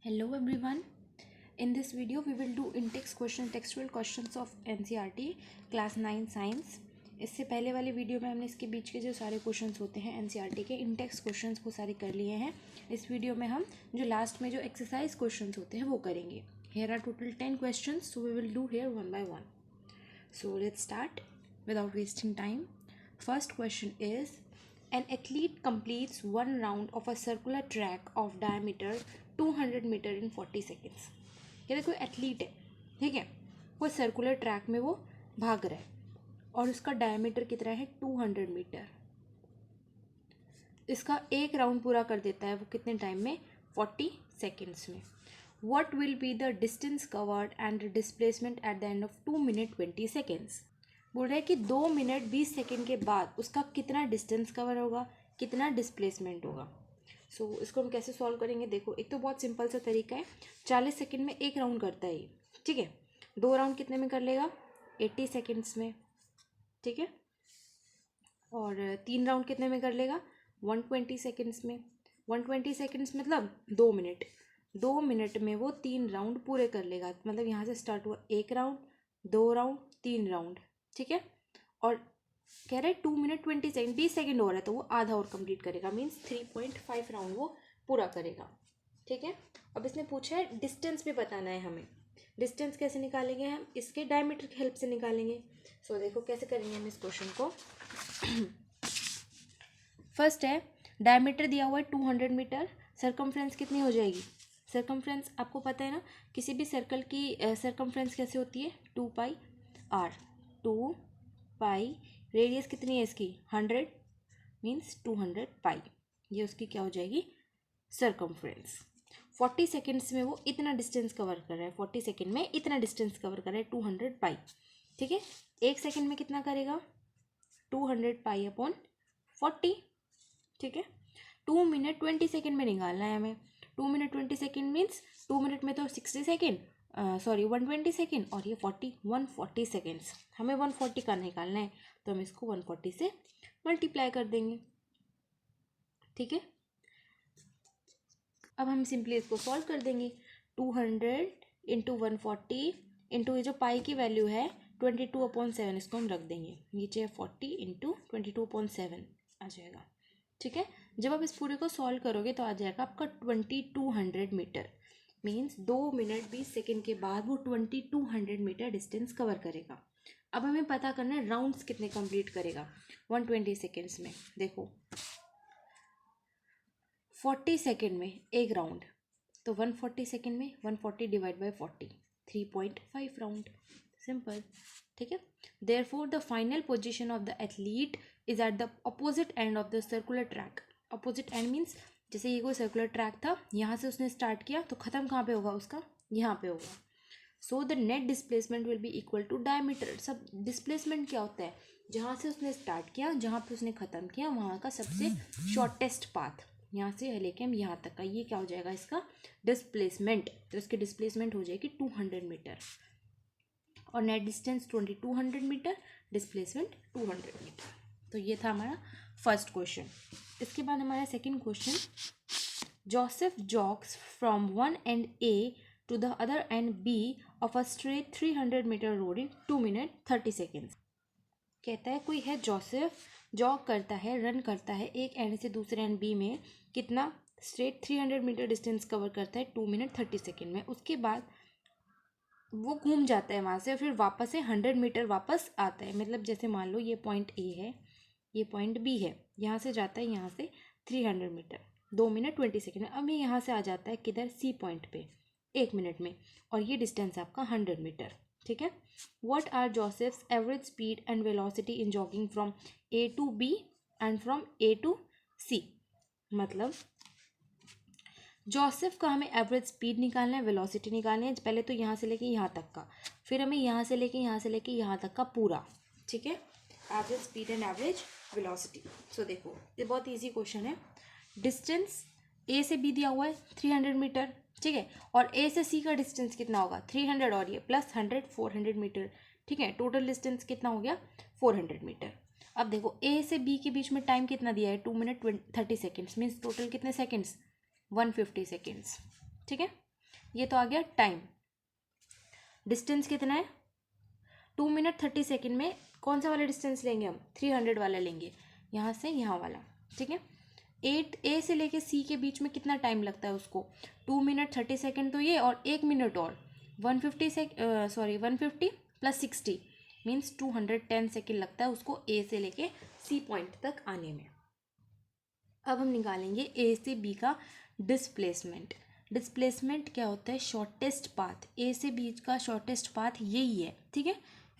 Hello everyone. In this video we will do in-text question textual questions of NCERT class 9 science. इससे पहले वाली video में हमने इसके बीच के जो सारे क्वेश्चंस होते हैं NCERT के इन-टेक्स्ट क्वेश्चंस वो सारे कर लिए हैं। इस वीडियो में हम जो लास्ट में जो एक्सरसाइज क्वेश्चंस होते हैं वो करेंगे। Here are total 10 questions, so we will do here one by one. So let's start without wasting time. First question is, an athlete completes one round of a circular track of diameter 200 metre in 40 seconds. ये देखो athlete है, ठीक है, वो circular track में वो भाग रहा है और उसका डायमीटर कितना है 200 मीटर। इसका एक राउंड पूरा कर देता है वो कितने टाइम में 40 सेकेंड्स में। What will be the distance covered and the displacement at the end of 2 minute 20 seconds? बोल रहा है कि 2 मिनट 20 सेकेंड के बाद उसका कितना डिस्टेंस कवर होगा, कितना डिस्प्लेसमेंट होगा। इसको हम कैसे सॉल्व करेंगे, देखो एक तो बहुत सिंपल सा तरीका है। 40 सेकेंड में एक राउंड करता है ये, ठीक है। 2 राउंड कितने में कर लेगा 80 सेकेंड्स में, ठीक है। और 3 राउंड कितने में कर लेगा 120 सेकेंड्स में। 120 सेकेंड्स मतलब 2 मिनट। 2 मिनट में वो 3 राउंड पूरे कर लेगा। मतलब यहाँ से स्टार्ट हुआ 1 राउंड, 2 राउंड, 3 राउंड, ठीक है। और कह रहे 2 मिनट 20 सेकेंड, 20 सेकेंड हो रहा है तो वो आधा और कंप्लीट करेगा, मीन्स 3.5 राउंड वो पूरा करेगा, ठीक है। अब इसने पूछा है डिस्टेंस भी बताना है हमें। डिस्टेंस कैसे निकालेंगे हम, इसके डायमीटर की हेल्प से निकालेंगे। देखो कैसे करेंगे हम इस क्वेश्चन को। फर्स्ट है डायमीटर दिया हुआ है 200 मीटर, सरकमफ्रेंस कितनी हो जाएगी। सरकमफ्रेंस आपको पता है ना, किसी भी सर्कल की सरकमफ्रेंस कैसे होती है 2πr। 2π रेडियस कितनी है इसकी 100 मीन्स 200 पाई, ये उसकी क्या हो जाएगी सरकमफ्रेंस। 40 सेकेंड्स में वो इतना डिस्टेंस कवर कर रहा है, 40 सेकेंड में इतना डिस्टेंस कवर कर रहा है 200 पाई, ठीक है। 1 सेकेंड में कितना करेगा 200 पाई अपॉन 40, ठीक है। 2 मिनट 20 सेकेंड में निकालना है हमें। 2 मिनट 20 सेकेंड मीन्स 2 मिनट में तो 60 सेकेंड, 120 सेकेंड, और ये 140 सेकेंड्स। हमें 140 का निकालना है तो हम इसको 140 से मल्टीप्लाई कर देंगे, ठीक है। अब हम सिंपली इसको सॉल्व कर देंगे। 200 इंटू 140 इंटू ये जो पाई की वैल्यू है 22/7, इसको हम रख देंगे नीचे। 40 इंटू 22/7 आ जाएगा, ठीक है। जब आप इस पूरे को सॉल्व करोगे तो आ जाएगा आपका 2200 मीटर, मीन्स 2 मिनट 20 सेकेंड के बाद वो 2200 मीटर डिस्टेंस कवर करेगा। अब हमें पता करना है राउंड्स कितने कंप्लीट करेगा 120 सेकेंड्स में। देखो 40 सेकेंड में एक राउंड, तो 140 सेकेंड में 140 डिवाइड बाई 40, 3.5 राउंड, सिंपल, ठीक है। Therefore the final position of the athlete is at the opposite end of the circular track. Opposite and means जैसे ये कोई सर्कुलर ट्रैक था, यहाँ से उसने स्टार्ट किया तो ख़त्म कहाँ पे होगा उसका, यहाँ पे होगा। So the net displacement will be equal to diameter. सब डिस्प्लेसमेंट क्या होता है, जहाँ से उसने स्टार्ट किया जहाँ पे उसने ख़त्म किया वहाँ का सबसे शॉर्टेस्ट पाथ, यहाँ से लेके हम यहाँ तक का, ये क्या हो जाएगा इसका डिस्प्लेसमेंट। तो इसकी डिस्प्लेसमेंट हो जाएगी 200 मीटर और net distance 2200 metre, displacement 200 metre. तो ये था हमारा फर्स्ट क्वेश्चन। इसके बाद हमारा second question, Joseph jogs from one end A to the other end B of a straight 300 metre road in 2 minute 30 seconds. कहता है कोई है जोसेफ, जॉग करता है, रन करता है एक एंड से दूसरे एंड बी में, कितना स्ट्रेट 300 मीटर डिस्टेंस कवर करता है 2 मिनट 30 सेकेंड में। उसके बाद वो घूम जाता है वहाँ से और फिर वापस से 100 मीटर वापस आता है। मतलब जैसे मान लो ये पॉइंट ए है, ये पॉइंट बी है, यहाँ से जाता है यहाँ से 300 मीटर 2 मिनट 20 सेकेंड में। अब ये यहाँ से आ जाता है किधर सी पॉइंट पे 1 मिनट में, और ये डिस्टेंस आपका 100 मीटर, ठीक है। What are Joseph's average speed and velocity in jogging from A to B and from A to C. मतलब जोसेफ का हमें एवरेज स्पीड निकालना है, वेलोसिटी निकालनी है। पहले तो यहाँ से लेके यहाँ तक का, फिर हमें यहाँ से लेके यहाँ तक का पूरा, ठीक है। Average speed and average velocity. So देखो ये बहुत इजी क्वेश्चन है। डिस्टेंस ए से बी दिया हुआ है 300 मीटर, ठीक है, और ए से सी का डिस्टेंस कितना होगा 300 और ये प्लस 100 400 मीटर, ठीक है। टोटल डिस्टेंस कितना हो गया 400 मीटर। अब देखो ए से बी के बीच में टाइम कितना दिया है 2 मिनट 30 सेकेंड्स, मीन्स टोटल कितने सेकेंड्स 150 सेकेंड्स, ठीक है। ये तो आ गया टाइम। डिस्टेंस कितना है, 2 मिनट 30 सेकेंड में कौन सा वाला डिस्टेंस लेंगे हम, 300 वाला लेंगे, यहाँ से यहाँ वाला, ठीक है। ए से लेके सी के बीच में कितना टाइम लगता है उसको, 2 मिनट 30 सेकेंड तो ये, और 1 मिनट और 150 प्लस 60 मीन्स 210 सेकेंड लगता है उसको ए से लेके सी पॉइंट तक आने में। अब हम निकालेंगे ए से बी का डिस्प्लेसमेंट। डिस्प्लेसमेंट क्या होता है, शॉर्टेस्ट पाथ, ए से बी का शॉर्टेस्ट पाथ यही है, ठीक है,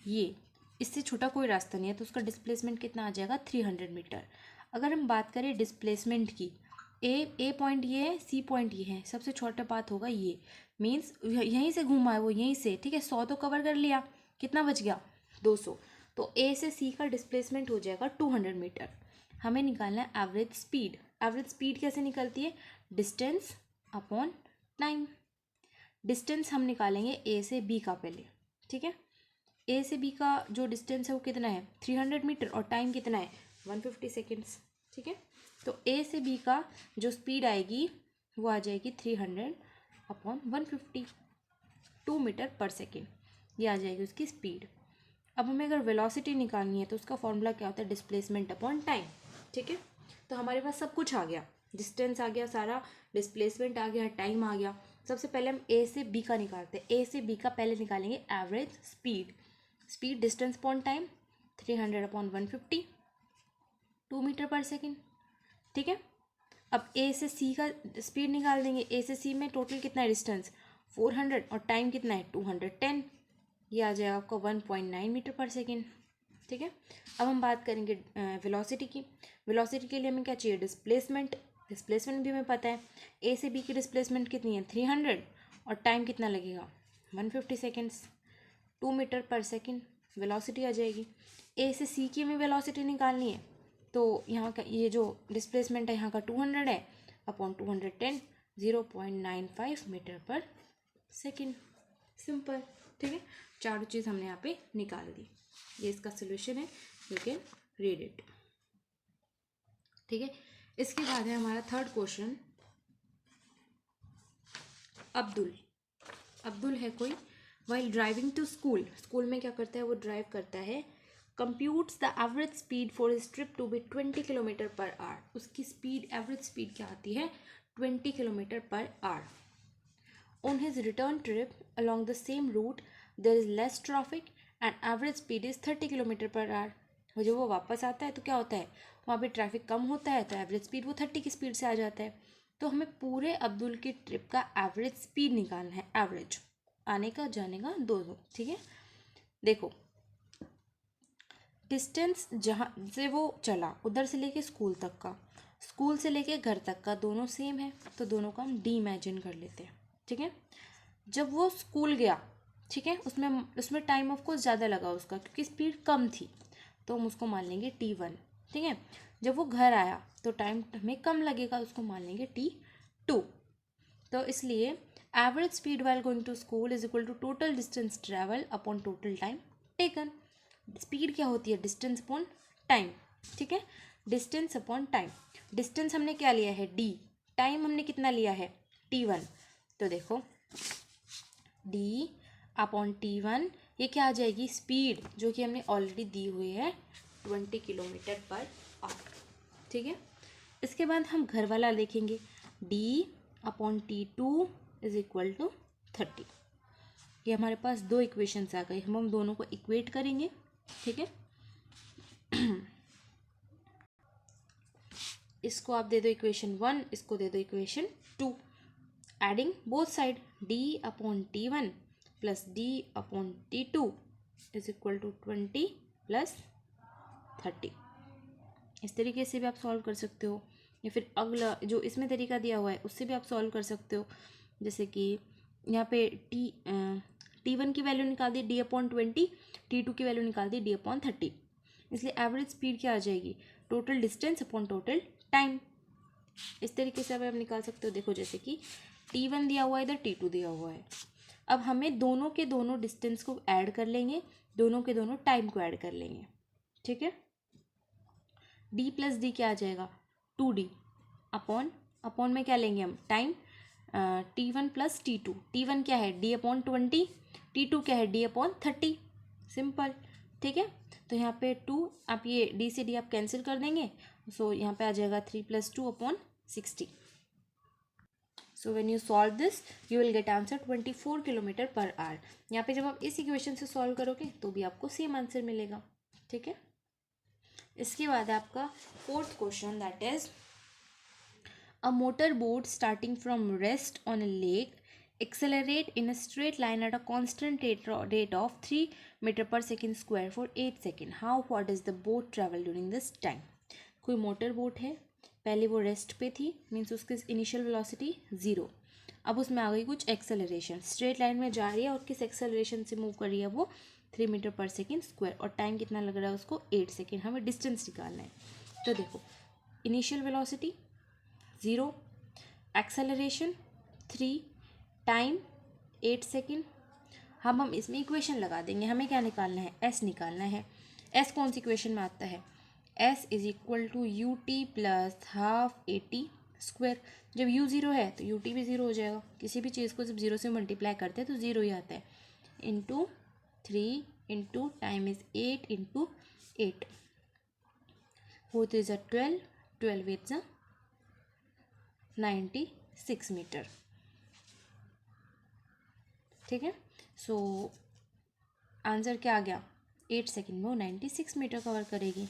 ये, इससे छोटा कोई रास्ता नहीं है, तो उसका डिस्प्लेसमेंट कितना आ जाएगा, 300 मीटर। अगर हम बात करें डिस्प्लेसमेंट की, ए पॉइंट ये है, सी पॉइंट ये है, सबसे छोटा पाथ होगा ये, मीन्स यहीं से घूमा है वो, यहीं से, ठीक है, 100 तो कवर कर लिया, कितना बच गया, 200। तो ए से सी का डिस्प्लेसमेंट हो जाएगा 200 मीटर। हमें निकालना है एवरेज स्पीड। एवरेज स्पीड कैसे निकलती है, डिस्टेंस अपॉन टाइम। डिस्टेंस हम निकालेंगे ए से बी का पहले, ठीक है। ए से बी का जो डिस्टेंस है वो कितना है, 300 मीटर, और टाइम कितना है, 150 सेकेंड्स, ठीक है। तो ए से बी का जो स्पीड आएगी वो आ जाएगी 300 अपॉन 150, 2 मीटर पर सेकेंड, ये आ जाएगी उसकी स्पीड। अब हमें अगर वेलोसिटी निकालनी है तो उसका फॉर्मूला क्या होता है, डिस्प्लेसमेंट अपॉन टाइम, ठीक है। तो हमारे पास सब कुछ आ गया, डिस्टेंस आ गया सारा, डिस्प्लेसमेंट आ गया, टाइम आ गया। सबसे पहले हम ए से बी का निकालते हैं। ए से बी का पहले निकालेंगे average speed. Speed distance upon time, 300 upon 150, 2 metre per second, ठीक है। अब ए से सी का स्पीड निकाल देंगे। ए से सी में टोटल कितना है डिस्टेंस, 400, और टाइम कितना है 210, ये आ जाएगा आपका 1.9 मीटर पर सेकेंड, ठीक है। अब हम बात करेंगे वेलोसिटी की। वेलोसिटी के लिए हमें क्या चाहिए, डिस्प्लेसमेंट। डिस्प्लेसमेंट भी हमें पता है, ए से बी की डिस्प्लेसमेंट कितनी है, 300, और टाइम कितना लगेगा, 150 seconds, 2 metre per second, velocity आ जाएगी। ए से सी की हमें वेलोसिटी निकालनी है, तो यहाँ का ये जो डिस्प्लेसमेंट है यहाँ का 200 है, upon 210, 0.95 metre per second, simple, ठीक है। चारों चीज़ हमने यहाँ पे निकाल दी, ये इसका सोल्यूशन है, यू कैन रीड इट, ठीक है। इसके बाद है हमारा थर्ड क्वेश्चन। अब्दुल है कोई, while driving to school, school में क्या करता है वो, ड्राइव करता है, computes the average speed for his trip to be 20 kilometre per hour. उसकी स्पीड, एवरेज स्पीड क्या आती है, 20 kilometre per hour. On his return trip along the same route there is less traffic and average speed is 30 kilometre per hour. और जब वो वापस आता है तो क्या होता है, वहाँ पे ट्रैफिक कम होता है, तो एवरेज स्पीड वो 30 की स्पीड से आ जाता है। तो हमें पूरे अब्दुल की ट्रिप का एवरेज स्पीड निकालना है, एवरेज आने का जाने का दोनों, ठीक है। देखो डिस्टेंस जहाँ से वो चला उधर से लेके स्कूल तक का, स्कूल से लेके घर तक का, दोनों सेम है, तो दोनों का हम डी इमेजिन कर लेते हैं, ठीक है। जब वो स्कूल गया, ठीक है, उसमें उसमें टाइम ऑफ कोर्स ज़्यादा लगा उसका क्योंकि स्पीड कम थी, तो हम उसको मान लेंगे T1, ठीक है। जब वो घर आया तो टाइम हमें कम लगेगा, उसको मान लेंगे T2। तो इसलिए average speed while going to school is equal to total distance travel upon total time taken. Speed क्या होती है, डिस्टेंस अपॉन टाइम, ठीक है, डिस्टेंस अपॉन टाइम। डिस्टेंस हमने क्या लिया है, D, टाइम हमने कितना लिया है, T1। तो देखो D अपॉन T1, ये क्या आ जाएगी, स्पीड जो कि हमने ऑलरेडी दी हुई है 20 किलोमीटर पर आवर, ठीक है। इसके बाद हम घर वाला देखेंगे, D upon T2 is equal to 30। ये हमारे पास दो इक्वेशंस आ गए, हम दोनों को इक्वेट करेंगे, ठीक है। इसको आप दे दो इक्वेशन 1, इसको दे दो equation 2। Adding both side, D upon T1 plus D upon T2 is equal to 20 plus 30। इस तरीके से भी आप सॉल्व कर सकते हो, या फिर अगला जो इसमें तरीका दिया हुआ है उससे भी आप सॉल्व कर सकते हो। जैसे कि यहाँ पे T1 की वैल्यू निकाल दी D अपॉन 20, T2 की वैल्यू निकाल दी D अपॉन 30, इसलिए एवरेज स्पीड क्या आ जाएगी, total distance upon total time. इस तरीके से आप निकाल सकते हो। देखो जैसे कि T1 दिया हुआ है, इधर T2 दिया हुआ है, अब हमें दोनों के दोनों डिस्टेंस को ऐड कर लेंगे, दोनों के दोनों टाइम को ऐड कर लेंगे, ठीक है। D प्लस डी क्या आ जाएगा, 2D अपॉन में क्या लेंगे हम, time, T1 plus T2, T1 क्या है D/20, T2 क्या है D/30, सिंपल, ठीक है। तो यहाँ पे 2 आप ये D से D आप कैंसिल कर देंगे, सो यहाँ पे आ जाएगा 3 + 2/60। So when you solve this you will get answer 24 km/h। यहाँ पे जब आप इस इक्वेशन से सॉल्व करोगे तो भी आपको सेम आंसर मिलेगा, ठीक है। इसके बाद आपका 4th question, that is a motor boat starting from rest on a lake accelerate in a straight line at a constant rate of 3 meter per second square for 8 seconds. How far does the boat travel during this time? कोई motor boat है, पहले वो rest पे थी, means उसकी initial velocity 0, अब उसमें आ गई कुछ एक्सेलरेशन, स्ट्रेट लाइन में जा रही है और किस एक्सेलरेशन से मूव कर रही है वो 3 मीटर पर सेकेंड स्क्वायर, और टाइम कितना लग रहा है उसको 8 सेकेंड। हमें डिस्टेंस निकालना है, तो देखो initial velocity 0, acceleration 3, time 8 second. हम इसमें इक्वेशन लगा देंगे, हमें क्या निकालना है, एस निकालना है। एस कौन सी इक्वेशन में आता है, S is equal to U T plus half A T square. जब यू ज़ीरो है तो यू टी भी ज़ीरो हो जाएगा, किसी भी चीज़ को जब ज़ीरो से मल्टीप्लाई करते हैं तो ज़ीरो ही आता है, into 3 into time is 8 into 8, 4 is 12, 12 is 96 metre, ठीक है। सो आंसर क्या आ गया, 8 सेकेंड में वो 96 मीटर कवर करेगी।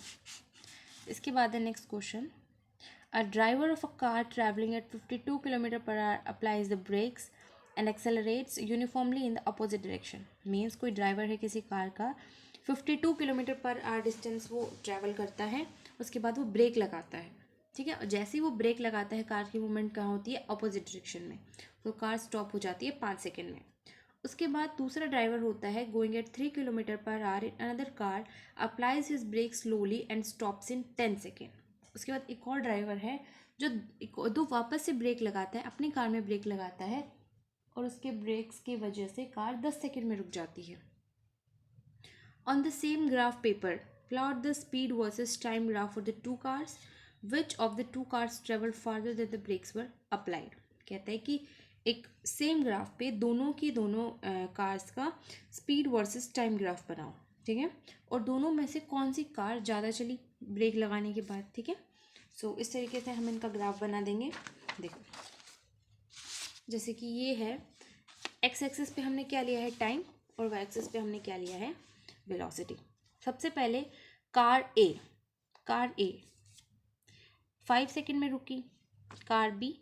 इसके बाद है next question, a driver of a car travelling at 52 km/h applies the brakes and accelerates uniformly in the opposite direction. Means कोई ड्राइवर है किसी कार का, 52 km/h डिस्टेंस वो ट्रैवल करता है, उसके बाद वो ब्रेक लगाता है, ठीक है। और जैसे ही वो ब्रेक लगाता है कार की मूवमेंट कहाँ होती है, अपोजिट डायरेक्शन में, तो कार स्टॉप हो जाती है 5 सेकेंड में। उसके बाद दूसरा ड्राइवर होता है going at 3 km/h in another car applies his brake slowly and stops in 10 second. उसके बाद एक और ड्राइवर है जो दो वापस से ब्रेक लगाता है, अपनी कार में ब्रेक लगाता है और उसके ब्रेक्स की वजह से कार 10 सेकेंड में रुक जाती है। On the same graph paper plot the speed versus time graph for the two cars, which of the two cars travel farther than the brakes were applied. कहता है कि एक सेम ग्राफ पे दोनों की दोनों कार्स का स्पीड वर्सेस टाइम ग्राफ बनाओ, ठीक है, और दोनों में से कौन सी कार ज़्यादा चली ब्रेक लगाने के बाद, ठीक है। सो इस तरीके से हम इनका ग्राफ बना देंगे। देखो जैसे कि ये है, एक्स एक्सिस पे हमने क्या लिया है, टाइम, और वाई एक्सिस पे हमने क्या लिया है, वेलोसिटी। सबसे पहले कार ए 5 सेकेंड में रुकी, कार बी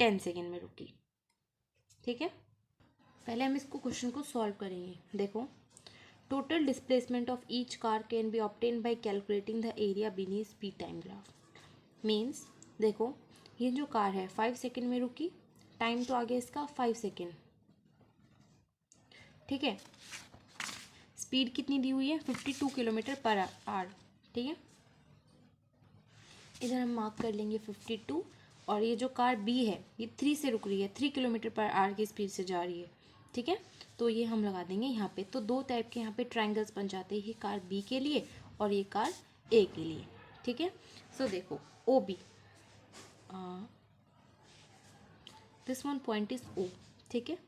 10 सेकेंड में रुकी, ठीक है। पहले हम इसको क्वेश्चन को सॉल्व करेंगे। देखो total displacement of each car can be obtain bye calculating the area beneath speed time graph. Means देखो ये जो कार है 5 सेकेंड में रुकी, टाइम तो आ गया इसका 5 सेकेंड, ठीक है। स्पीड कितनी दी हुई है, 52 km/h, ठीक है। इधर हम मार्क कर लेंगे 52, और ये जो कार बी है ये 3 से रुक रही है, 3 km/h की स्पीड से जा रही है, ठीक है। तो ये हम लगा देंगे यहाँ पे। तो दो टाइप के यहाँ पे ट्राइंगल्स बन जाते हैं, ये कार बी के लिए और ये कार ए के लिए, ठीक है। सो देखो O B, this one point is O, ठीक है।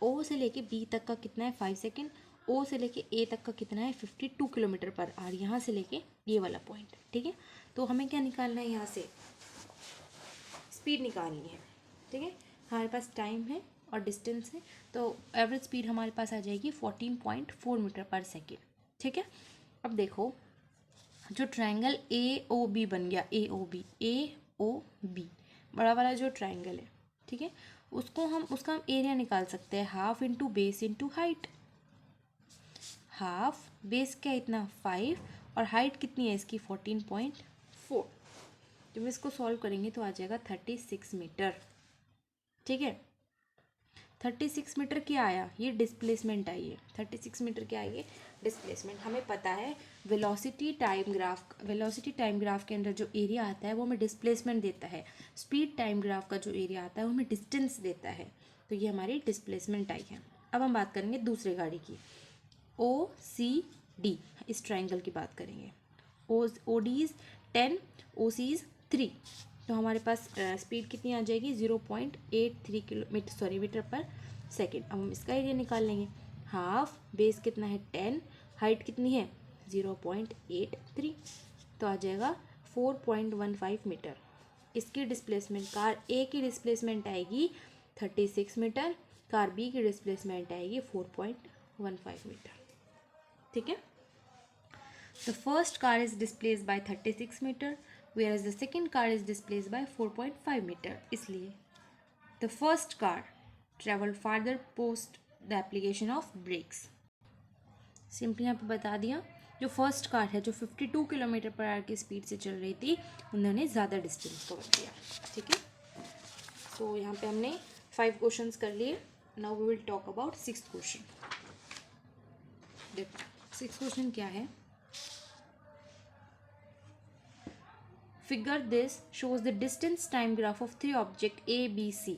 ओ से लेके बी तक का कितना है 5 सेकेंड, ओ से लेके ए तक का कितना है 52 km/h, यहाँ से लेके ये वाला पॉइंट, ठीक है। तो हमें क्या निकालना है, यहाँ से स्पीड निकालनी है, ठीक है। हमारे पास टाइम है और डिस्टेंस है, तो एवरेज स्पीड हमारे पास आ जाएगी 14.4 मीटर पर सेकेंड, ठीक है। अब देखो जो ट्रायंगल ए ओ बी बन गया, ए ओ बी बड़ा वाला जो ट्रायंगल है, ठीक है, उसको हम उसका हम एरिया निकाल सकते हैं, half into base into height. Half base क्या इतना 5 और हाइट कितनी है इसकी 14.4। जब इसको सॉल्व करेंगे तो आ जाएगा 36 मीटर, ठीक है। 36 मीटर क्या आया, ये डिस्प्लेसमेंट आई है। 36 मीटर क्या आई है, डिस्प्लेसमेंट। हमें पता है वेलोसिटी टाइम ग्राफ के अंदर जो एरिया आता है वो हमें डिस्प्लेसमेंट देता है, स्पीड टाइम ग्राफ का जो एरिया आता है वो हमें डिस्टेंस देता है। तो ये हमारी डिस्प्लेसमेंट आई है। अब हम बात करेंगे दूसरे गाड़ी की, ओ सी डी, इस ट्राइंगल की बात करेंगे। O D is 10, O C is 3, तो हमारे पास स्पीड कितनी आ जाएगी 0.83 किलोमीटर मीटर पर सेकेंड। अब हम इसका एरिया निकाल लेंगे। हाफ बेस कितना है 10, हाइट कितनी है 0.83, तो आ जाएगा 4.15 मीटर। इसकी डिस्प्लेसमेंट कार ए की डिस्प्लेसमेंट आएगी 36 मीटर, कार बी की डिस्प्लेसमेंट आएगी 4.15 मीटर। ठीक है, the first car is displace by 36 metre whereas the second car is displaced by 4.5 metre. इसलिए the first car traveled farther post the application of brakes। Simply यहाँ पे बता दिया, जो फर्स्ट कार है जो 52 किलोमीटर पर आवर की speed से चल रही थी, उन्होंने ज़्यादा डिस्टेंस कवर किया। ठीक है, तो यहाँ पे हमने 5 क्वेश्चंस कर लिए। Now we will talk about 6th question. देखो 6th क्वेश्चन क्या है। Figure this shows the distance time graph of 3 object A B C.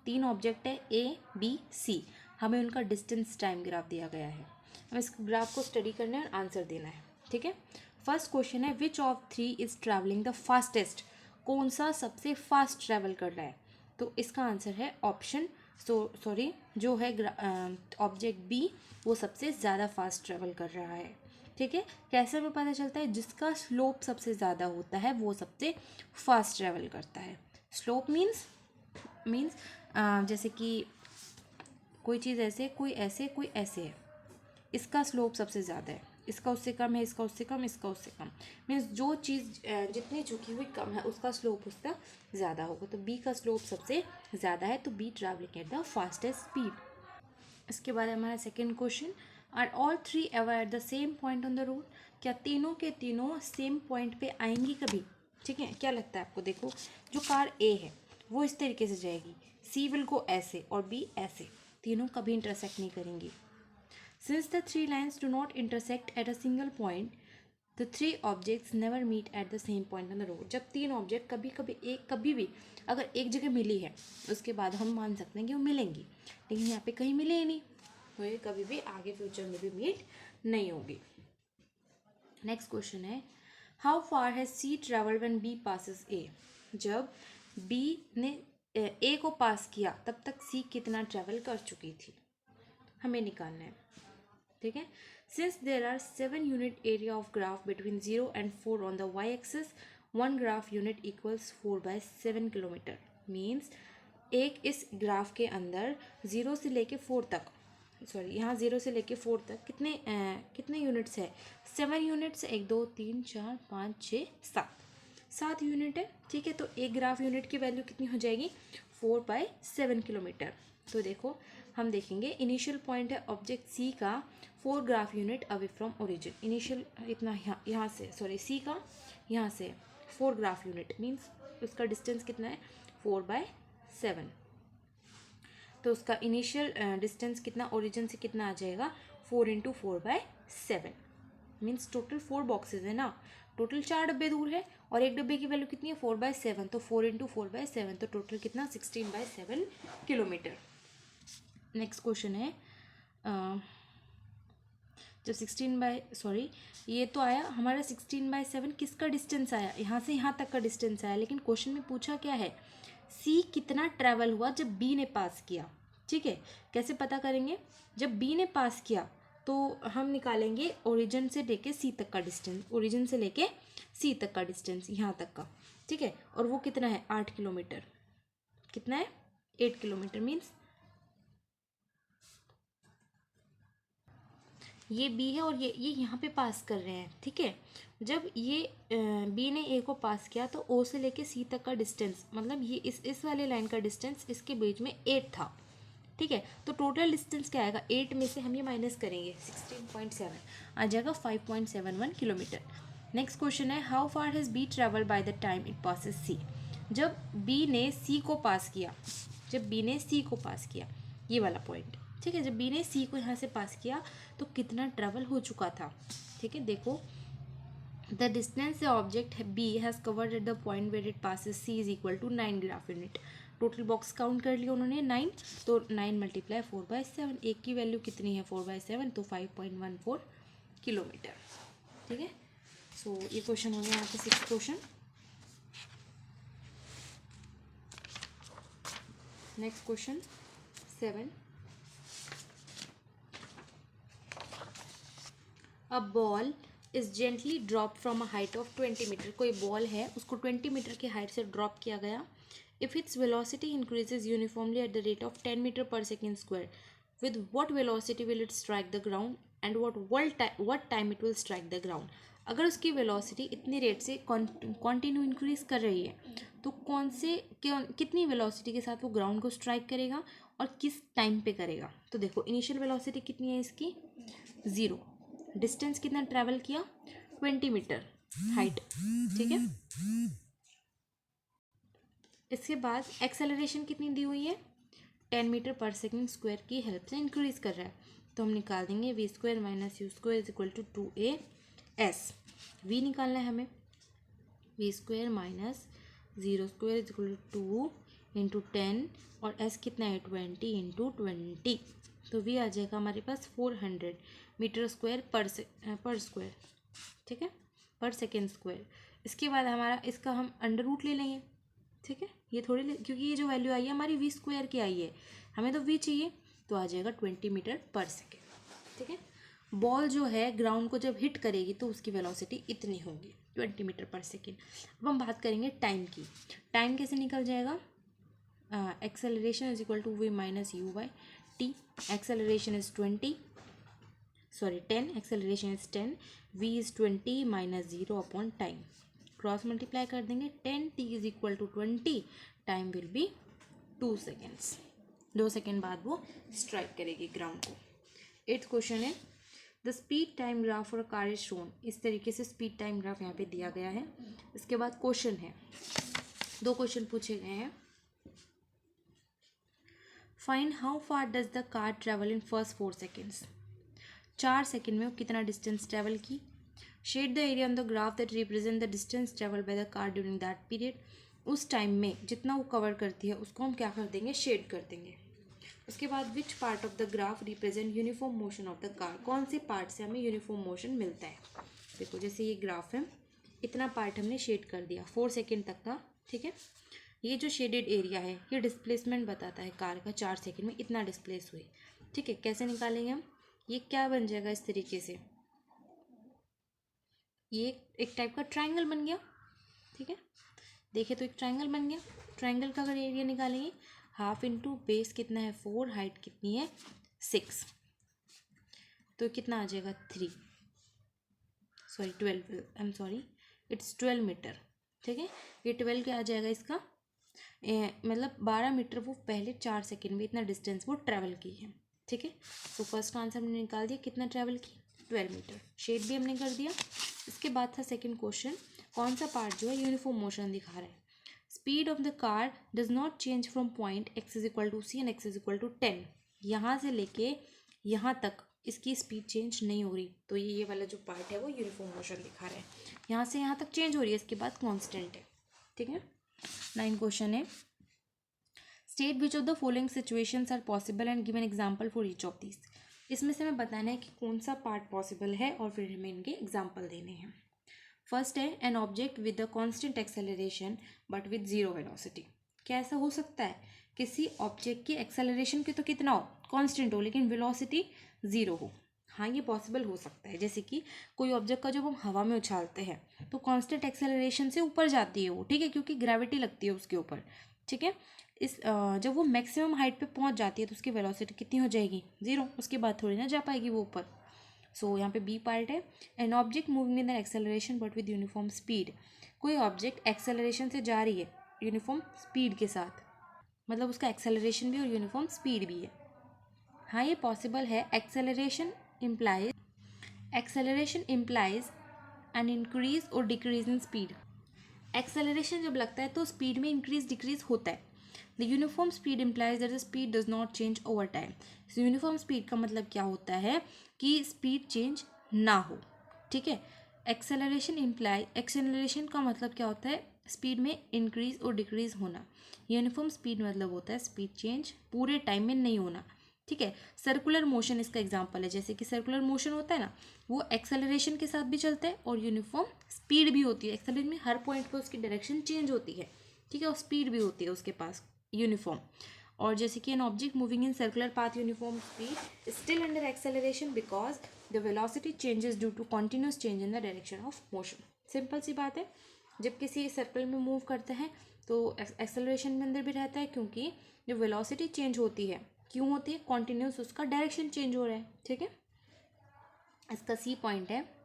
3 object है ए बी सी, हमें उनका डिस्टेंस टाइम ग्राफ दिया गया है। हमें इस ग्राफ को स्टडी करना है और आंसर देना है। ठीक है, फर्स्ट क्वेश्चन है which of 3 is travelling the fastest. कौन सा सबसे फास्ट ट्रैवल कर रहा है, तो इसका आंसर है ऑप्शन सॉरी जो है ऑब्जेक्ट बी, वो सबसे ज़्यादा फास्ट ट्रैवल कर रहा है। ठीक है, कैसे हमें पता चलता है, जिसका स्लोप सबसे ज़्यादा होता है वो सबसे फास्ट ट्रैवल करता है। स्लोप मीन्स जैसे कि कोई चीज़ ऐसे, कोई ऐसे, कोई ऐसे है, इसका स्लोप सबसे ज़्यादा है, इसका उससे कम है, इसका उससे कम, इसका उससे कम, मीन्स जो चीज़ जितनी झुकी हुई कम है उसका स्लोप उसका ज़्यादा होगा। तो बी का स्लोप सबसे ज़्यादा है, तो B travelling at the fastest speed. इसके बाद हमारा second question, are all 3 ever at the same point on the road. क्या तीनों के तीनों सेम पॉइंट पे आएंगी कभी। ठीक है, क्या लगता है आपको। देखो जो कार ए है वो इस तरीके से जाएगी, सी विल गो ऐसे और बी ऐसे, तीनों कभी इंटरसेक्ट नहीं करेंगी। Since the 3 lines do not intersect at a single point, the 3 objects never meet at the same point on the road. जब 3 ऑब्जेक्ट कभी भी अगर एक जगह मिली है, उसके बाद हम मान सकते हैं कि वो मिलेंगी, लेकिन यहाँ पे कहीं मिले ही नहीं, तो ये कभी भी आगे फ्यूचर में भी मीट नहीं होगी। नेक्स्ट क्वेश्चन है, how far has C travelled when B passes A. जब बी ने ए को पास किया तब तक सी कितना ट्रेवल कर चुकी थी, हमें निकालना है। ठीक है, since there are 7 unit area of graph between 0 and 4 on the Y axis, 1 graph unit equals 4/7 kilometre. Means एक इस ग्राफ के अंदर 0 से लेके 4 तक, सॉरी यहाँ 0 से लेके 4 तक कितने यूनिट्स है, 7 यूनिट्स, 1 2 3 4 5 6 7 यूनिट है। ठीक है, तो एक ग्राफ यूनिट की वैल्यू कितनी हो जाएगी 4/7 किलोमीटर। तो देखो हम देखेंगे इनिशियल पॉइंट है ऑब्जेक्ट सी का 4 graph unit away from origin. Initial इतना यहाँ से, सॉरी सी का यहाँ से 4 ग्राफ यूनिट मीन्स उसका डिस्टेंस कितना है 4/7। तो उसका इनिशियल डिस्टेंस कितना ओरिजिन से कितना आ जाएगा 4 × 4/7 मीन्स टोटल 4 बॉक्सेज है ना, टोटल 4 डब्बे दूर है और एक डब्बे की वैल्यू कितनी है 4/7, तो 4 × 4/7 तो टोटल कितना 16/7 किलोमीटर। नेक्स्ट क्वेश्चन है, जब ये तो आया हमारा 16/7, किसका डिस्टेंस आया, यहाँ से यहाँ तक का डिस्टेंस आया, लेकिन क्वेश्चन में पूछा क्या है सी कितना ट्रैवल हुआ जब बी ने पास किया। ठीक है, कैसे पता करेंगे, जब बी ने पास किया तो हम निकालेंगे ओरिजिन से लेके सी तक का डिस्टेंस, ओरिजिन से लेके सी तक का डिस्टेंस यहाँ तक का। ठीक है, और वो कितना है 8 किलोमीटर, कितना है 8 किलोमीटर। मीन्स ये बी है और ये यहाँ पे पास कर रहे हैं। ठीक है, जब ये बी ने ए को पास किया तो ओ से लेके सी तक का डिस्टेंस, मतलब ये इस वाले लाइन का डिस्टेंस इसके बीच में 8 था। ठीक है, तो टोटल डिस्टेंस क्या आएगा, 8 में से हम ये माइनस करेंगे 16.7 आ जाएगा 5.71 किलोमीटर। नेक्स्ट क्वेश्चन है, how far has B travel by the time it passes C. जब बी ने सी को पास किया, जब बी ने सी को पास किया, ये वाला पॉइंट। ठीक है, जब बी ने सी को यहाँ से पास किया तो कितना ट्रेवल हो चुका था। ठीक है, देखो the distance the object B has covered at the point where it passes C is equal to 9 graph unit. Total box count कर लिया उन्होंने 9, तो 9 × 4/7, एक की वैल्यू कितनी है 4/7, तो 5.14 किलोमीटर। ठीक है, सो ये क्वेश्चन हो गया यहाँ पे 6 question. Next question 7. A ball is gently drop from a height of 20 metre. कोई बॉल है, उसको 20 मीटर की हाइट से ड्रॉप किया गया. If its velocity increases uniformly at the rate of 10 metre per second square, with what velocity will it strike the ground and what time it will strike the ground. अगर उसकी velocity इतनी rate से continue increase कर रही है तो कितनी velocity के साथ वो ग्राउंड को स्ट्राइक करेगा और किस टाइम पे करेगा. तो देखो इनिशियल वेलोसिटी कितनी है इसकी 0. डिस्टेंस कितना ट्रैवल किया 20 मीटर हाइट. ठीक है. इसके बाद एक्सेलरेशन कितनी दी हुई है 10 मीटर पर सेकेंड स्क्वायर की हेल्प से इंक्रीज कर रहा है. तो हम निकाल देंगे V square minus U square is equal to 2as. V निकालना है हमें. V square minus 0 square is equal to 2 into 10 और एस कितना है 20 इंटू 20. तो वी आ जाएगा हमारे पास 400 मीटर स्क्वायर पर स्क्वायर. ठीक है, पर सेकेंड स्क्वायर. इसके बाद हमारा इसका हम अंडर रूट ले लेंगे. ठीक है, ये क्योंकि ये जो वैल्यू आई है हमारी वी स्क्वायर की आई है, हमें तो वी चाहिए, तो आ जाएगा 20 मीटर पर सेकेंड. ठीक है. बॉल जो है ग्राउंड को जब हिट करेगी तो उसकी वेलोसिटी इतनी होगी 20 मीटर पर सेकेंड. अब हम बात करेंगे टाइम की. टाइम कैसे निकल जाएगा. Acceleration is equal to V minus U by T. Acceleration is 10. Acceleration is 10. V is 20 minus 0 upon time. Cross multiply कर देंगे 10t is equal to 20. Time will be 2 seconds. 2 second बाद वो strike करेगी ground को. 8th question है the speed time graph for a car is shown. इस तरीके से स्पीड टाइम ग्राफ यहाँ पे दिया गया है. इसके बाद क्वेश्चन है, 2 क्वेश्चन पूछे गए हैं. Find how far does the car travel in first 4 seconds. 4 second में वो कितना डिस्टेंस ट्रेवल की. Shade the area on the graph that represent the distance travel by the car during that period. उस time में जितना वो cover करती है उसको हम क्या कर देंगे शेड कर देंगे. उसके बाद which part of the graph represent uniform motion of the car. कौन से पार्ट से हमें यूनिफॉर्म मोशन मिलता है. देखो जैसे ये ग्राफ है, इतना पार्ट हमने शेड कर दिया 4 सेकेंड तक का. ठीक है, ये जो शेडेड एरिया है ये डिस्प्लेसमेंट बताता है कार का 4 सेकेंड में इतना डिस्प्लेस हुई. ठीक है, कैसे निकालेंगे हम. ये क्या बन जाएगा इस तरीके से, ये एक टाइप का ट्रायंगल बन गया. ठीक है, देखिए तो एक ट्रायंगल बन गया. ट्रायंगल का अगर एरिया निकालेंगे हाफ इंटू बेस कितना है 4, हाइट कितनी है 6, तो कितना आ जाएगा 12 I am sorry it's 12 metre. ठीक है, ये 12 क्या आ जाएगा इसका मतलब 12 मीटर वो पहले 4 सेकेंड में इतना डिस्टेंस वो ट्रैवल की है. ठीक है, तो फर्स्ट आंसर हमने निकाल दिया कितना ट्रैवल की 12 मीटर. शेड भी हमने कर दिया. इसके बाद था सेकेंड क्वेश्चन, कौन सा पार्ट जो है यूनिफॉर्म मोशन दिखा रहा है. Speed of the car does not change from point X is equal to C and X is equal to 10. यहाँ से लेके यहाँ तक इसकी स्पीड चेंज नहीं हो रही, तो ये वाला जो पार्ट है वो यूनिफॉर्म मोशन दिखा रहा है. यहाँ से यहाँ तक चेंज हो रही है, इसके बाद कॉन्स्टेंट है. ठीक है. 9 क्वेश्चन है state which of the following situations are possible and give an example for each of this. इसमें से हमें बताना है कि कौन सा पार्ट पॉसिबल है और फिर हमें इनके एग्जाम्पल देने हैं. फर्स्ट है an object with the constant acceleration but with zero velocity. क्या ऐसा हो सकता है किसी ऑब्जेक्ट की एक्सेलरेशन की तो कितना हो कांस्टेंट हो लेकिन वेलोसिटी ज़ीरो हो. हाँ ये पॉसिबल हो सकता है. जैसे कि कोई ऑब्जेक्ट का जब हम हवा में उछालते हैं तो कांस्टेंट एक्सेलरेशन से ऊपर जाती है वो. ठीक है, क्योंकि ग्रेविटी लगती है उसके ऊपर. ठीक है, जब वो मैक्सिमम हाइट पे पहुंच जाती है तो उसकी वेलोसिटी कितनी हो जाएगी 0. उसके बाद थोड़ी ना जा पाएगी वो ऊपर. सो यहाँ पे बी पार्ट है N object moving in the acceleration but with uniform speed. कोई ऑब्जेक्ट एक्सेलरेशन से जा रही है यूनिफॉर्म स्पीड के साथ, मतलब उसका एक्सेलरेशन भी और यूनिफॉर्म स्पीड भी है. हाँ ये पॉसिबल है. एक्सेलरेशन इम्प्लाइज एन इंक्रीज और डिक्रीज इन स्पीड. एक्सेलरेशन जब लगता है तो स्पीड में इंक्रीज डिक्रीज होता है. The uniform speed implies that the speed does not change over time. Uniform speed का मतलब क्या होता है कि स्पीड चेंज ना हो. ठीक है, एक्सेलरेशन का मतलब क्या होता है स्पीड में इंक्रीज और डिक्रीज होना. यूनिफॉर्म स्पीड मतलब होता है स्पीड चेंज पूरे टाइम में नहीं होना. ठीक है, सर्कुलर मोशन इसका एग्जांपल है. जैसे कि सर्कुलर मोशन होता है ना, वो एक्सेलरेशन के साथ भी चलता है और यूनिफॉर्म स्पीड भी होती है. एक्सेलरेशन में हर पॉइंट पर उसकी डायरेक्शन चेंज होती है. ठीक है, और स्पीड भी होती है उसके पास यूनिफॉर्म. और जैसे कि an object moving in circular path uniform speed still under acceleration because the velocity changes due to continuous change in the direction of motion. Simple सी बात है, जब किसी सर्कल में मूव करते हैं तो एक्सेलरेशन में अंदर भी रहता है, क्योंकि जो वेलोसिटी चेंज होती है क्यों होती है, कॉन्टिन्यूस उसका डायरेक्शन चेंज हो रहा है। ठीक है, इसका सी पॉइंट है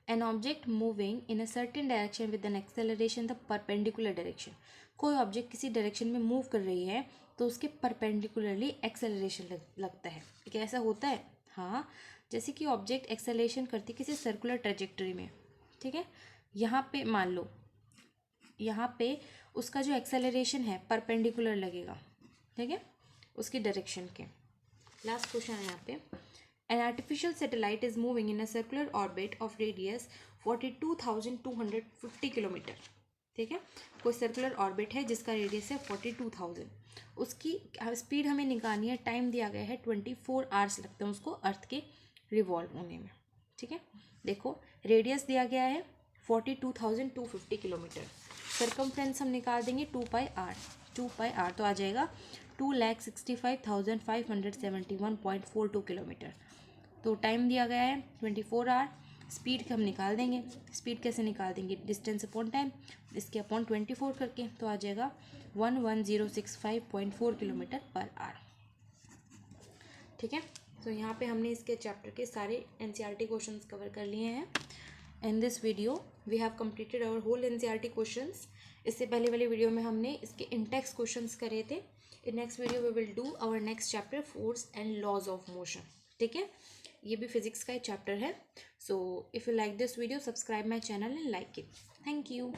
N object moving in a certain direction with an acceleration the perpendicular direction. कोई ऑब्जेक्ट किसी डायरेक्शन में मूव कर रही है तो उसके परपेंडिकुलरली एक्सेलरेशन लगता है। क्या ऐसा होता है? हाँ, जैसे कि ऑब्जेक्ट एक्सेलरेशन करती किसी सर्कुलर ट्रेजेक्टरी में, ठीक है, यहाँ पे मान लो यहाँ पे उसका जो एक्सेलरेशन है परपेंडिकुलर लगेगा, ठीक है, उसकी डायरेक्शन के। लास्ट क्वेश्चन है यहाँ पे, an artificial satellite is moving in a circular orbit of radius 42,250 kilometre. ठीक है, कोई सर्कुलर ऑर्बिट है जिसका रेडियस है 42,000, उसकी स्पीड हमें निकालनी है, टाइम दिया गया है 24 आवर्स लगते हैं उसको अर्थ के रिवॉल्व होने में। ठीक है, देखो रेडियस दिया गया है 42,250 किलोमीटर, सर्कमफ्रेंस हम निकाल देंगे 2πr, 2πr तो आ जाएगा 2,65,571.42 किलोमीटर। तो टाइम दिया गया है 24 आवर, स्पीड हम निकाल देंगे, स्पीड कैसे निकाल देंगे, डिस्टेंस अपॉन टाइम, इसके अपॉन 24 करके, तो आ जाएगा 11065.4 किलोमीटर पर आवर। ठीक है, तो यहाँ पे हमने इसके चैप्टर के सारे NCERT क्वेश्चंस कवर कर लिए हैं। In this video we have completed our whole NCERT questions. इससे पहले वाले वीडियो में हमने इसके इंटेक्स क्वेश्चंस करे थे। In next video we will do our next chapter force and laws of motion. ठीक है, ये भी फिजिक्स का एक चैप्टर है। So if you like this video, subscribe my channel and like it. Thank you.